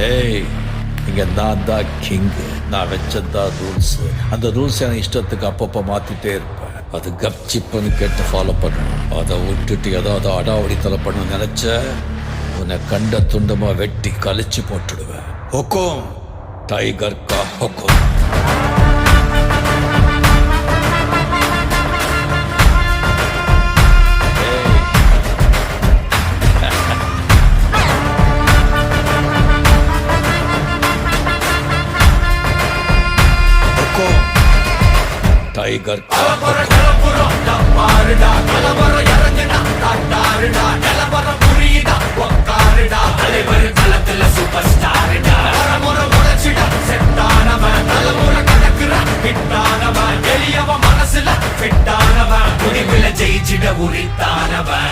ஏய், இங்க நான் தான் கிங்கு. நான் வச்சதான் ரூல்ஸ். அந்த ரூல்ஸ் எனக்கு இஷ்டத்துக்கு அப்பப்போ மாத்திட்டே இருப்பேன். அது கப்சிப்புன்னு கேட்டு ஃபாலோ பண்ணணும். அதை விட்டுட்டு ஏதாவது அடாவடித்தலை பண்ண நினைச்ச உன்னை கண்ட துண்டமா வெட்டி கழிச்சு போட்டுடுவேன். ஹொக்கும், டைகர் கா ஹொக்கும். டைகர் மனசுல ஜெயிச்சிட உரித்தானவன்.